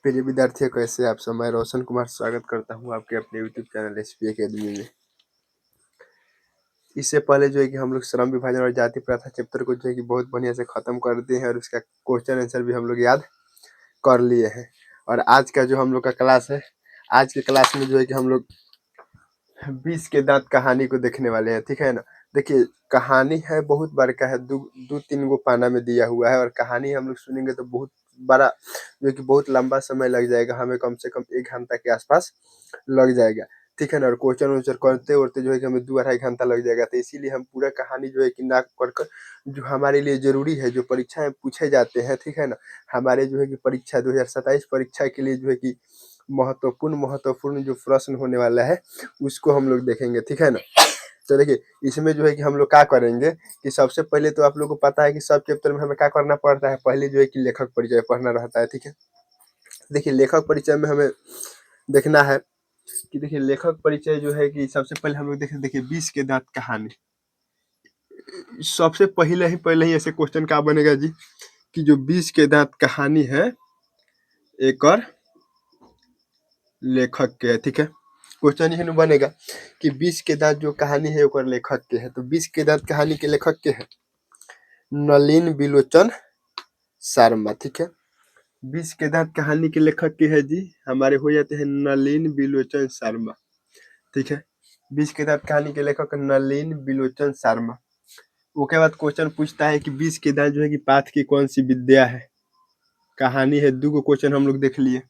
प्रिय विद्यार्थियों, कैसे आप सब? मैं रोशन कुमार स्वागत करता हूं आपके अपने यूट्यूब चैनल एसपी अकेडमी में। इससे पहले जो है कि हम लोग श्रम विभाजन और जाति प्रथा चैप्टर को जो है कि बहुत बढ़िया से खत्म कर दिए हैं और उसका क्वेश्चन आंसर भी हम लोग याद कर लिए हैं। और आज का जो हम लोग का क्लास है, आज के क्लास में जो है कि हम लोग 20 के दांत कहानी को देखने वाले हैं। ठीक है ना? देखिए, कहानी है बहुत बड़का है, दो तीन गो पाना में दिया हुआ है और कहानी हम लोग सुनेंगे तो बहुत बड़ा जो कि बहुत लंबा समय लग जाएगा, हमें कम से कम 1 घंटा के आसपास लग जाएगा। ठीक है ना? और क्वेश्चन वोश्चन करते उरते जो है कि हमें 2-2.5 घंटा लग जाएगा। तो इसीलिए हम पूरा कहानी जो है कि ना पढ़कर, जो हमारे लिए जरूरी है, जो परीक्षा में पूछे जाते हैं, ठीक है ना, हमारे जो है कि परीक्षा 2027 परीक्षा के लिए जो है कि महत्वपूर्ण जो प्रश्न होने वाला है उसको हम लोग देखेंगे। ठीक है ना? तो देखिए, इसमें जो है कि हम लोग क्या करेंगे कि सबसे पहले तो आप लोगों को पता है कि सब चैप्टर में हमें क्या करना पड़ता है। पहले जो है कि लेखक परिचय पढ़ना रहता है। ठीक है? देखिए, लेखक परिचय में हमें देखना है कि देखिए लेखक परिचय जो है कि सबसे पहले हम लोग देखिए 20 के दांत कहानी। सबसे पहले ही ऐसे क्वेश्चन क्या बनेगा जी कि जो 20 के दांत कहानी है एक और लेखक के है। ठीक है? क्वेश्चन यही बनेगा कि 20 के दांत जो कहानी है एक और लेखक के है। तो 20 के दांत कहानी के लेखक के है नलिन बिलोचन शर्मा। ठीक है? 20 के दांत कहानी के लेखक के है जी हमारे हो जाते हैं नलिन बिलोचन शर्मा। ठीक है? 20 के दांत कहानी के लेखक नलिन बिलोचन शर्मा। उसके बाद क्वेश्चन पूछता है कि 20 के दांत जो है कि पाठ की कौन सी विद्या है। कहानी है, 2 गो क्वेश्चन हम लोग देख लिए।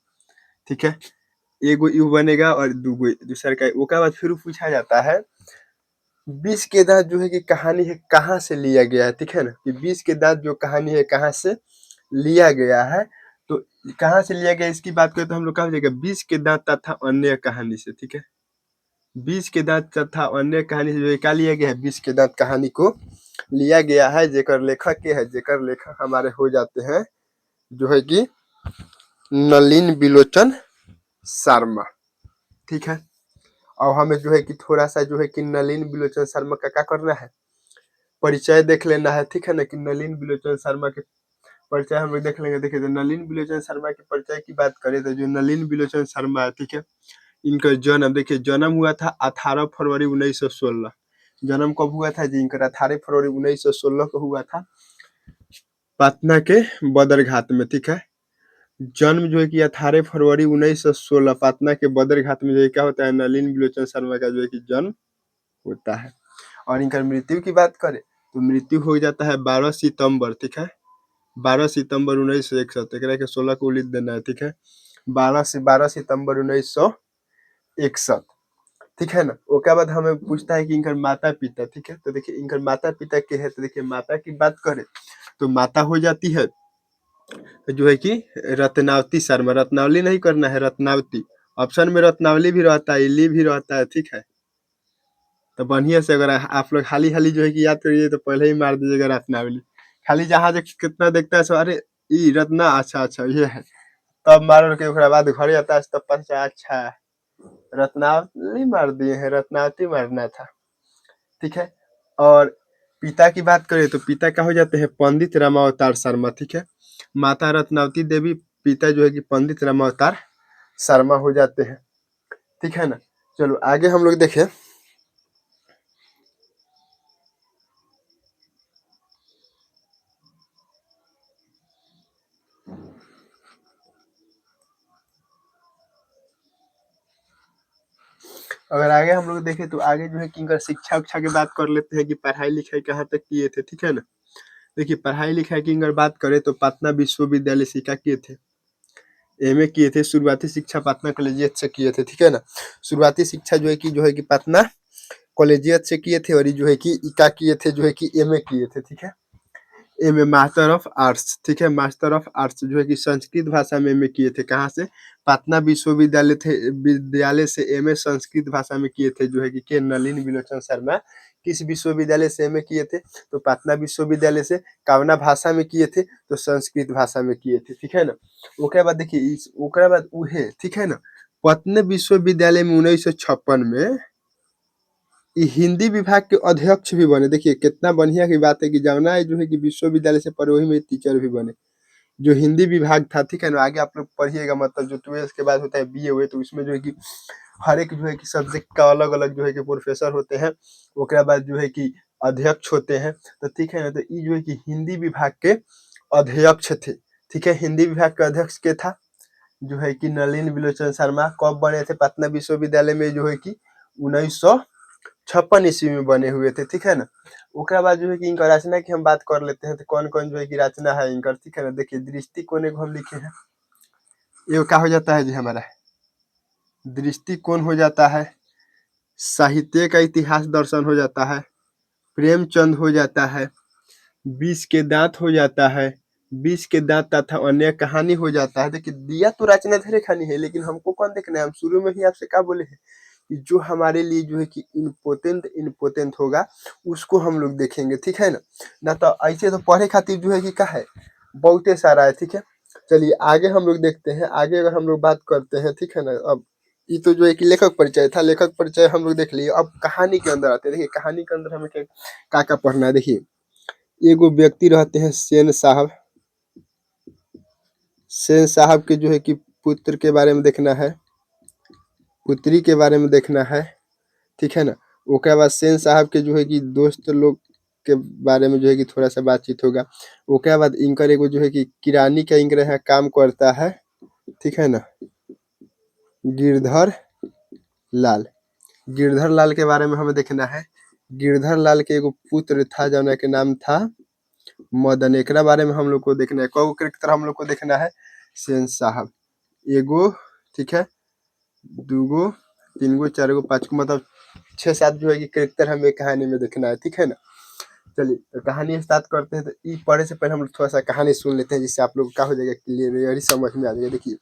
ठीक है? एगो यू बनेगा और 2 गो दूसरा का। उसके बाद फिर पूछा जाता है 20 के दांत जो है कि कहानी है कहाँ से लिया गया है। ठीक है ना? कि 20 के दांत जो कहानी है कहाँ से लिया गया है। तो कहाँ से लिया गया इसकी बात करें तो हम लोग कहा जाएगा 20 के दांत तथा अन्य कहानी से। ठीक है? 20 के दांत तथा अन्य कहानी से जो क्या लिया गया है, 20 के दांत कहानी को लिया गया है। जेकर लेखक के है, जेकर लेखक हमारे हो जाते हैं जो है कि नलिन बिलोचन शर्मा। ठीक है? और हमें जो है कि थोड़ा सा जो है कि नलिन बिलोचन शर्मा का क्या करना है, परिचय देख लेना है। ठीक है ना? कि नलिन बिलोचन शर्मा के परिचय हम लोग देख लेंगे। देखिए, तो नलिन बिलोचन शर्मा के परिचय की बात करें तो जो नलिन बिलोचन शर्मा है, ठीक है, इनका जन्म देखिए, जन्म हुआ था 18 फरवरी 1916। जन्म कब हुआ था जी? इनका 18 फरवरी 1916 को हुआ था पटना के बदरघाट में। ठीक है? जन्म जो है कि 18 फरवरी 1916 पटना के बदरघाट में जो है क्या होता है, नलिन बिलोचन शर्मा का जो है कि जन्म होता है। और इनका मृत्यु की बात करें तो मृत्यु हो जाता है 12 सितंबर। ठीक है? 12 सितंबर 1961। एकरा के 16 को उलिट देना है। ठीक है? 12 सितंबर 1961। ठीक है ना? उसके बाद हमें पूछता है कि इनकर माता पिता। ठीक है? तो देखिए, इनकर माता पिता के है तो देखिए माता की बात करें तो माता हो जाती है जो है कि रत्नावती शर्मा। रत्नावली नहीं करना है, रत्नावती। ऑप्शन में रत्नावली भी रहता है, इली भी रहता है। ठीक है? तो बढ़िया से अगर आप लोग हाली हाली जो है कि याद करिए तो पहले ही मार दीजिएगा रत्नावली। खाली जहाँ कितना देखता है सो अरे ई रत्ना, अच्छा अच्छा ये है, तब मारो के ओकरा बाद घर आता है तब पता चला अच्छा रत्नावली मार दिए हैं, रत्नावती मारना था। ठीक है? और पिता की बात करें तो पिता क्या हो जाते हैं, पंडित रामावतार शर्मा। ठीक है? माता रत्नावती देवी, पिता जो है कि पंडित रामावतार शर्मा हो जाते हैं। ठीक है ना? चलो आगे हम लोग देखें। अगर आगे हम लोग देखें तो आगे जो है कि इनका शिक्षा उक्षा की बात कर लेते हैं कि पढ़ाई लिखाई कहाँ तक किए थे। ठीक है ना? देखिए, पढ़ाई लिखाई की अगर बात करें तो पटना विश्वविद्यालय से क्या किए थे, एमए किए थे। शुरुआती शिक्षा पटना कॉलेजियत से किए थे। ठीक है ना? शुरुआती शिक्षा जो है कि पटना कॉलेजियत से किए थे और ये जो है कि क्या किए थे, जो है कि एमए किए थे। ठीक है? MA master of arts. ठीक है? मास्टर ऑफ आर्ट्स जो है कि संस्कृत भाषा में एमए किए थे। कहाँ से? पटना विश्वविद्यालय से एमए संस्कृत भाषा में किए थे जो है कि के नलिन बिलोचन शर्मा। किस विश्वविद्यालय से एमए किए थे? तो पटना विश्वविद्यालय से। कवना भाषा में किए थे? तो संस्कृत भाषा में किए थे। ठीक है ना? ओकरा बाद देखिए ओकरा बाद उहे, ठीक है ना, पटना विश्वविद्यालय में 1956 में हिंदी विभाग के अध्यक्ष भी बने। देखिए कितना बढ़िया की बात है कि जमुना जो है कि विश्वविद्यालय से पढ़े वही में टीचर भी बने। जो हिंदी विभाग था, ठीक है ना, आगे आप लोग पढ़िएगा, मतलब जो 12th के बाद होता है बीए हुए, तो उसमें जो है कि हर एक जो है कि सब्जेक्ट का अलग अलग जो है कि प्रोफेसर होते हैं, ओकरा बाद जो है कि अध्यक्ष होते हैं। तो ठीक है ना, तो ये जो है कि हिंदी विभाग के अध्यक्ष थे। ठीक है, हिंदी विभाग के अध्यक्ष के था जो है कि नलिन बिलोचन शर्मा। कब बने थे? पटना विश्वविद्यालय में जो है कि 1956 ईस्वी में बने हुए थे। ठीक है ना, ओकरा बाद जो है कि इनका रचना की हम बात कर लेते हैं, तो कौन कौन जो है कि रचना है इनकर। ठीक है ना, देखिए दृष्टिकोण एगो हम लिखे हैं, ये क्या हो जाता है जी हमारा दृष्टिकोण हो जाता है, साहित्य का इतिहास दर्शन हो जाता है, प्रेमचंद हो जाता है, बीस के दांत हो जाता है, बीस के दांत तथा अन्य कहानी हो जाता है। देखिए दिया तो रचना धरे खानी है, लेकिन हमको कौन देखना है, हम शुरू में ही आपसे क्या बोले हैं कि जो हमारे लिए जो है कि इम्पोर्टेंट इम्पोर्टेंट होगा उसको हम लोग देखेंगे। ठीक है ना, ना तो ऐसे तो पढ़े खातिर जो है कि क्या है बहुते सारा है। ठीक है, चलिए आगे हम लोग देखते हैं। आगे अगर हम लोग बात करते हैं, ठीक है ना, अब ये तो जो है कि लेखक परिचय था, लेखक परिचय हम लोग देख लिए। अब कहानी के अंदर आते हैं। देखिए कहानी के अंदर हमें क्या पढ़ना है। देखिए एगो व्यक्ति रहते हैं सेन साहब। सेन साहब के जो है कि पुत्र के बारे में देखना है, पुत्री के बारे में देखना है। ठीक है ना, उसके बाद सेन साहब के जो है कि दोस्त लोग के बारे में जो है कि थोड़ा सा बातचीत होगा। उसके बाद इनकर एगो जो है कि किरानी का इनकर यहाँ काम करता है। ठीक है ना, गिरधर लाल। गिरधर लाल के बारे में हमें देखना है। गिरधर लाल के एगो पुत्र था जौना के नाम था मदन। एकरा बारे में हम लोग को देखना है। कौ कैरेक्टर हम लोग को देखना है? सेन साहब एगो, ठीक है, दूगो, तीनगो, चारगो, पाँचगो, मतलब 6-7 जो है कि कैरेक्टर हमें कहानी में देखना है। ठीक है ना, चलिए तो कहानी स्टार्ट करते हैं। तो ये पढ़ने से पहले हम लोग थोड़ा सा कहानी सुन लेते हैं, जिससे आप लोग क्या हो जाएगा क्लियर समझ में आ जाएगा। देखिए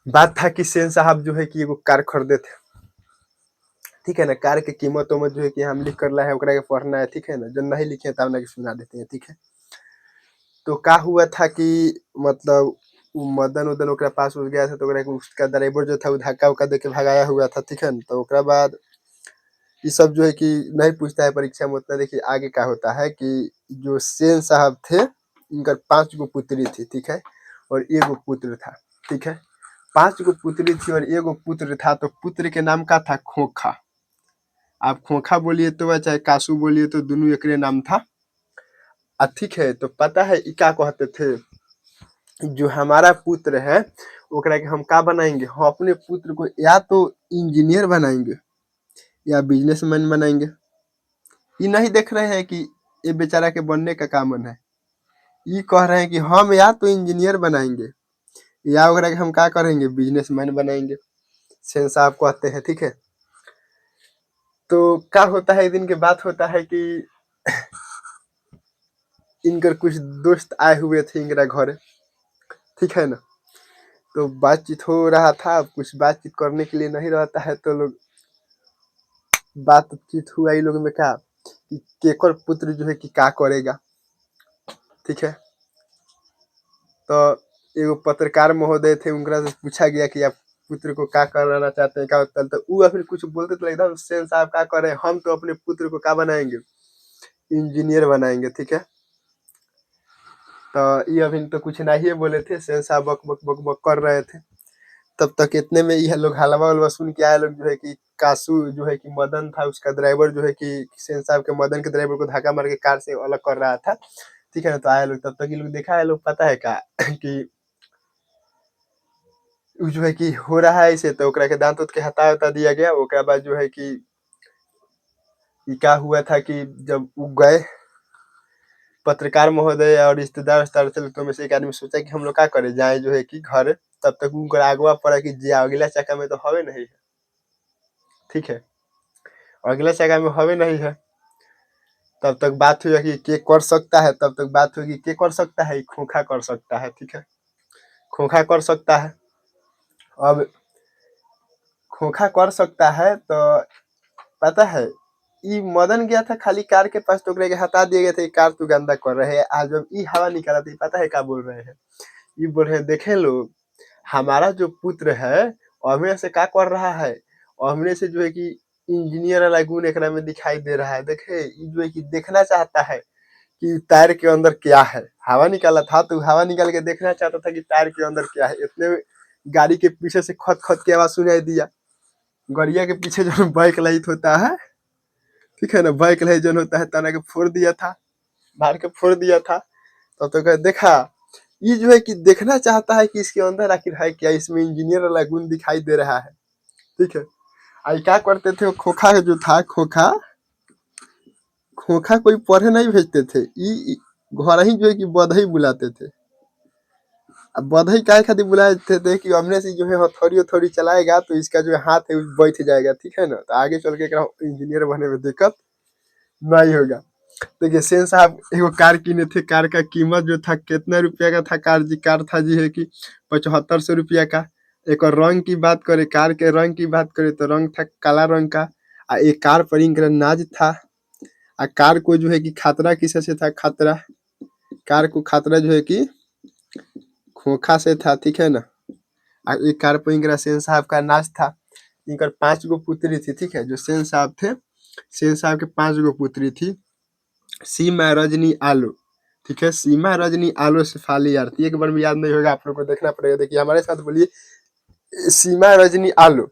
बात था कि सेन साहब जो है कि एगो कार खरीदे थे। ठीक है ना, कार के कीमतों में जो है कि हम लिख कर लाए हैं, ओकरा के पढ़ना है। ठीक है ना, जो नहीं लिखे तब ना सुना देते हैं। ठीक है, तो क्या हुआ था कि मतलब मदन उदन ओकरा पास उस गया था, तो ओकरा उसका ड्राइवर जो था वो धक्का उक्का देके भगाया हुआ था। ठीक है ना, तो ओकरा बाद ये सब जो है कि नहीं पूछता है परीक्षा में उतना। देखिए आगे क्या होता है कि जो सेन साहब थे इनकर 5 गो पुत्री थी। ठीक है, और एगो पुत्र था। ठीक है, 5 गो पुत्री थी और एगो पुत्र था। तो पुत्र के नाम का था खोखा। आप खोखा बोलिए तो चाहे कासू बोलिए तो दोनों एकरे नाम था। ठीक है, तो पता है क्या कहते थे, जो हमारा पुत्र है ओकरा के हम का बनाएंगे, हम अपने पुत्र को या तो इंजीनियर बनाएंगे या बिजनेसमैन बनाएंगे। ये नहीं देख रहे हैं कि ये बेचारा के बनने का का मन है। ये कह रहे हैं कि हम या तो इंजीनियर बनाएंगे या ओकरा के हम का करेंगे, बिजनेसमैन बनाएंगे। सेन साहब कहते हैं। ठीक है, तो क्या होता है, एक दिन के बात होता है कि इनकर कुछ दोस्त आए हुए थे इनकरा घर। ठीक है ना, तो बातचीत हो रहा था। कुछ बातचीत करने के लिए नहीं रहता है, तो लोग बातचीत हुआ इन लोगों में क्या कि केकर पुत्र जो है कि क्या करेगा। ठीक है, तो एगो पत्रकार महोदय थे, उनका से पूछा गया कि आप पुत्र को क्या कराना चाहते हैं, क्या होता है। तो वो फिर कुछ बोलते तो एकदम सेन साहब क्या कर रहे हैं, हम तो अपने पुत्र को क्या बनाएंगे, इंजीनियर बनाएंगे। ठीक है, तो ये अभी तो कुछ नहीं बोले थे, सेन साहब बक बक बक बक कर रहे थे। तब तक इतने में यह लोग हलवा उलवा सुन के आए लोग जो है कि कासू जो है कि मदन था उसका ड्राइवर जो है कि सेन साहब के मदन के ड्राइवर को धक्का मार के कार से अलग कर रहा था। ठीक है ना, तो आए लोग। तब तक ये लोग देखा है, लोग पता है का कि जो है कि हो रहा है इसे, तो ओकरा के दांत उत के हटा उता दिया गया। ओकरा बाद जो है कि क्या हुआ था कि जब वो गए पत्रकार महोदय और रिश्तेदार उस्तार तो में से एक आदमी सोचा कि हम लोग क्या करे, जाए जो है कि घर। तब तक उनका आगवा पड़ा कि जे अगला चक्का में तो हवे नहीं है। ठीक है, अगला जगह में हवे नहीं है। तब तक बात हुई कि के कर सकता है, तब तक बात हुई कि के कर सकता है, खोखा कर सकता है। ठीक है, खोखा कर सकता है। अब खोखा कर सकता है तो पता है ये मदन गया था खाली कार के पास, टोकरे के हटा दिए गए थे, कार तू गंदा कर रहे हैं। आज जब ये हवा निकाला था, पता है क्या बोल रहे हैं, ये बोल रहे हैं देखे लोग हमारा जो पुत्र है हमने से क्या कर रहा है, हमने से जो है कि इंजीनियर वाला गुण एकरा में दिखाई दे रहा है। देखे ये जो है कि देखना चाहता है कि टायर के अंदर क्या है। हवा निकाला था तो हवा निकाल के देखना चाहता था कि टायर के अंदर क्या है। इतने में गाड़ी के पीछे से खत खत की आवाज सुनाई दिया। गाड़िया के पीछे जो बाइक लाइट होता है, ठीक है ना, बाइक लाइट जो होता है तना के फोड़ दिया था, मार के फोड़ दिया था। तब तो कह देखा ये जो है कि देखना चाहता है कि इसके अंदर आखिर है क्या। इसमें इंजीनियर वाला गुण दिखाई दे रहा है, ठीक है। आई क्या करते थे, खोखा जो था, खोखा खोखा कोई पढ़े नहीं भेजते थे, घर ही जो है कि बधाई बुलाते थे। अब बधाई काय खातिर बुलाए थे कि हमने से जो है हथौड़ी हथौड़ी चलाएगा तो इसका जो हाथ है बैठ जाएगा, ठीक है ना, तो आगे चल के इंजीनियर बनने में दिक्कत नहीं होगा। देखिए सेन साहब एगो कार किने थे। कार का कीमत जो था कितना रुपया का था। कार था जी है कि 7500 रुपया का। एक और रंग की बात करें, कार के रंग की बात करें तो रंग था काला रंग का। एक कार पर नाज था। कार को जो है कि खतरा किसे से था, खतरा कार को खतरा जो है कि खोखा से था, ठीक है ना। एक कार पर सेन साहब का नाच था। इनकर 5 गो पुत्री थी, ठीक है। जो सेन साहब थे, सेन साहब के 5 गो पुत्री थी। सीमा रजनी आलो, ठीक है। सीमा रजनी आलो शेफाली आरती। एक बार में याद नहीं होगा, आप लोग को देखना पड़ेगा। देखिए हमारे साथ बोलिए, सीमा रजनी आलो,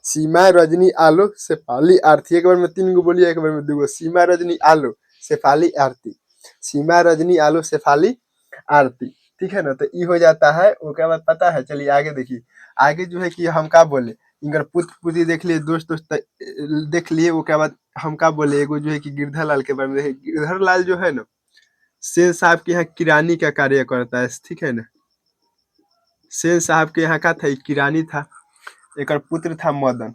सीमा रजनी आलो शेफाली आरती। एक बार में 3 गो बोलिए, एक बार में 2 गो। सीमा रजनी आलो शेफाली आरती, सीमा रजनी आलो शेफाली आरती, ठीक है ना। तो ये हो जाता है। उसके बाद पता है, चलिए आगे देखिए। आगे जो है कि हम का बोले, इनकर पुत्र पुत्री देख लिए, दोस्त दोस्त देख लिए। उसके बाद हम का बोले, एगो जो है कि गिरधर लाल के बारे में देखे। गिरधर लाल जो है ना, सेन साहब के यहाँ किरानी का कार्य करता है, ठीक है ना। सेन साहब के यहाँ का था, किरानी था। एक पुत्र था मदन।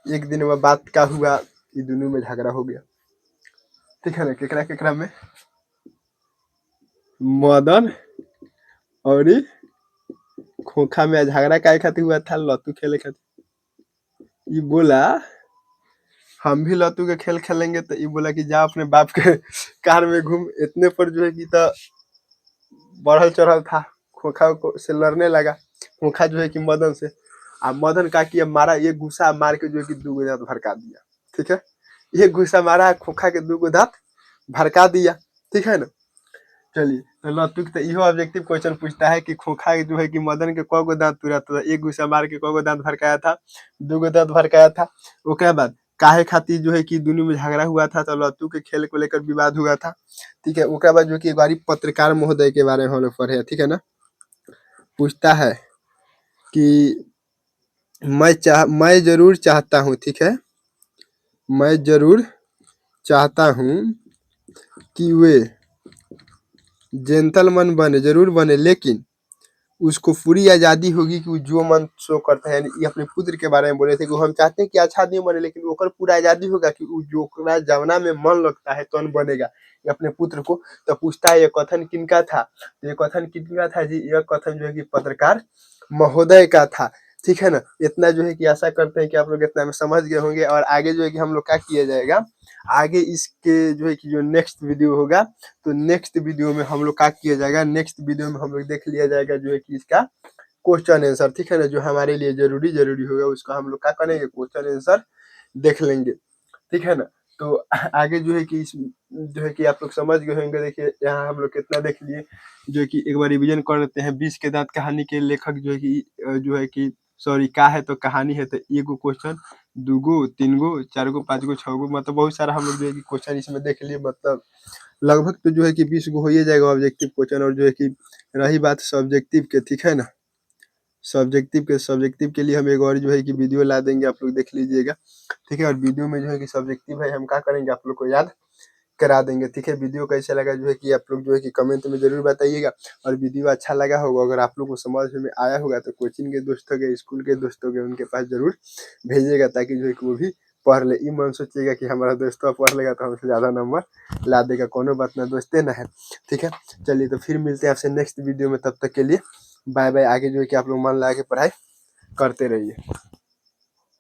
एक दिन वह बात का हुआ, ये दोनों में झगड़ा हो गया, ठीक है ना। केकरा केकरा में, मदन और खोखा में झगड़ा काय खातिर हुआ था, लत्तू खेले खातिर। ये बोला हम भी लत्तू के खेल खेलेंगे, तो ये बोला कि जा अपने बाप के कार में घूम। इतने पर जो है कि तो बढ़ल चढ़ल था, खोखा को से लड़ने लगा। खोखा जो है कि मदन से, अब मदन का किया, मारा एक घुसा मार के जो है कि 2 गो दांत भड़का दिया, ठीक है। एक घुसा मारा, खोखा के 2 गो दांत भड़का दिया, ठीक है ना। चलिए तो लत्तू तो इहो ऑब्जेक्टिव क्वेश्चन पूछता है कि खोखा जो है कि मदन के क गो दांत तुरा था, एक घुसा मार के क गो दांत भड़काया था, 2 गो दांत भड़काया था। उसके बाद काहे खातिर जो है कि दोनों में झगड़ा हुआ था, तो लत्तू के खेल को लेकर विवाद हुआ था, ठीक है। उसके बाद जो कि एक पत्रकार महोदय के बारे में हम लोग पढ़े, ठीक है ना। पूछता है कि मैं जरूर चाहता हूँ, ठीक है, मैं जरूर चाहता हूँ कि वे जेंटलमैन बने, जरूर बने, लेकिन उसको पूरी आज़ादी होगी कि वो जो मन सो करता है। ये अपने पुत्र के बारे में बोले थे कि हम चाहते हैं कि अच्छा आदमी बने, लेकिन ओकर पूरा आज़ादी होगा कि वो जो जवना में मन लगता है तो बनेगा। ये अपने पुत्र को तो पूछता है, ये कथन किनका था। ये कथन किनका था जी, यह कथन जो है कि पत्रकार महोदय का था, ठीक है ना। इतना जो है कि आशा करते हैं कि आप लोग इतना में समझ गए होंगे। और आगे जो है कि हम लोग क्या किया जाएगा, आगे इसके जो है कि जो नेक्स्ट वीडियो होगा, तो नेक्स्ट वीडियो में हम लोग क्या किया जाएगा, नेक्स्ट वीडियो में हम लोग देख लिया जाएगा जो है कि इसका क्वेश्चन आंसर, ठीक है ना। जो हमारे लिए जरूरी होगा उसका हम लोग क्या करेंगे, क्वेश्चन आंसर देख लेंगे, ठीक है ना। तो आगे जो है कि जो है कि आप लोग समझ गए होंगे। देखिए यहाँ हम लोग कितना देख लिए, जो कि एक बार रिवीजन कर लेते हैं। 20 के दांत कहानी के लेखक जो है कि सॉरी का है तो कहानी है, तो एगो क्वेश्चन, 2 गो, 3 गो, 4 गो, 5 गो, 6 गो, मतलब बहुत सारा हम लोग जो है कि क्वेश्चन इसमें देख लिए। मतलब लगभग तो जो है कि 20 गो हो ही जाएगा ऑब्जेक्टिव क्वेश्चन। और जो है कि रही बात सब्जेक्टिव के, ठीक है ना, सब्जेक्टिव के लिए हम एक और जो है कि वीडियो ला देंगे, आप लोग देख लीजिएगा, ठीक है। और वीडियो में जो है कि सब्जेक्टिव है हम क्या करेंगे, आप लोग को याद करा देंगे, ठीक है। वीडियो कैसा लगा जो है कि आप लोग जो है कि कमेंट में जरूर बताइएगा। और वीडियो अच्छा लगा होगा, अगर आप लोग को समझ में आया होगा, तो कोचिंग के दोस्तों के, स्कूल के दोस्तों के, उनके पास जरूर भेजिएगा, ताकि जो है कि वो भी पढ़ ले। ये मन सोचिएगा कि हमारा दोस्तों पढ़ लेगा तो हमसे ज़्यादा नंबर ला देगा, कोनो बात ना, दोस्ते ना है, ठीक है। चलिए तो फिर मिलते हैं आपसे नेक्स्ट वीडियो में, तब तक के लिए बाय बाय। आगे जो है कि आप लोग मन लगा के पढ़ाई करते रहिए।